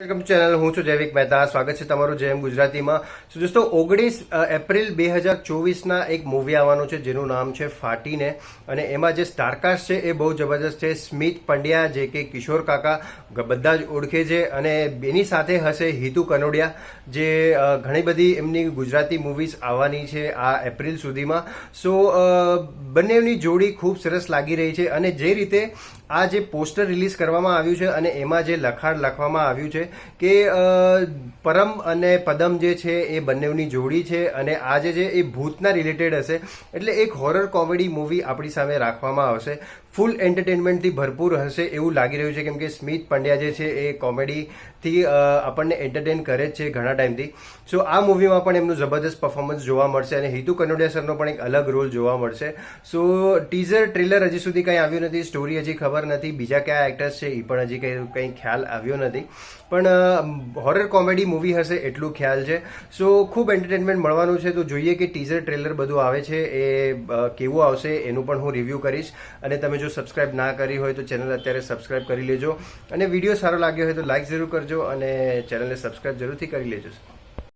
Welcome channel હું છું જૈવિક મહેતા. સ્વાગત છે તમારું જેમ ગુજરાતીમાં. તો દોસ્તો 19 એપ્રિલ 2024ના એક મૂવી આવવાનું છે જેનું નામ છે ફાટીને, અને એમાં જે સ્ટારકાસ્ટ છે એ બહુ જબરદસ્ત છે. સ્મિત પંડ્યા જે કે કિશોર કાકા બધા જ ઓળખે છે, અને એની સાથે હશે હિતુ કનોડિયા જે ઘણી બધી એમની ગુજરાતી મૂવીઝ આવવાની છે આ એપ્રિલ સુધીમાં. સો બંનેની જોડી ખૂબ સરસ લાગી રહી છે, અને જે રીતે આ જે પોસ્ટર રિલીઝ કરવામાં આવ્યું છે અને એમાં જે લખાણ લખવામાં આવ્યું છે કે પરમ અને પદમ જે છે એ બંનેની જોડી છે, અને આ જે છે એ ભૂતના રિલેટેડ હશે. એટલે એક હોરર કોમેડી મૂવી આપણી સામે રાખવામાં આવશે. ફૂલ એન્ટરટેનમેન્ટથી ભરપૂર હશે એવું લાગી રહ્યું છે, કેમ કે સ્મિત પંડ્યા જે છે એ કોમેડીથી આપણને એન્ટરટેન કરે જ છે ઘણા ટાઈમથી. સો આ મૂવીમાં પણ એમનું જબરદસ્ત પરફોર્મન્સ જોવા મળશે, અને હિતુ કનોડિયા સરનો પણ એક અલગ રોલ જોવા મળશે. સો ટીઝર ટ્રેલર હજી સુધી કંઈ આવ્યું નથી, સ્ટોરી હજી ખબર નથી, બીજા કયા એક્ટર્સ છે એ પણ હજી કંઈ ખ્યાલ આવ્યો નથી. પણ હોરર કોમેડી મૂવી હશે એટલું ખ્યાલ છે. સો ખૂબ એન્ટરટેનમેન્ટ મળવાનું છે. તો જોઈએ કે ટીઝર ટ્રેલર બધું આવે છે એ કેવું આવશે, એનું પણ હું રિવ્યૂ કરીશ. અને તમે જો સબસ્ક્રાઇબ ના કરી હોય તો ચેનલ અત્યારે સબસ્ક્રાઇબ કરી લેજો, અને વિડીયો સારો લાગ્યો હોય તો લાઇક જરૂર કરજો, અને ચેનલને સબસ્ક્રાઇબ જરૂરથી કરી લેજો.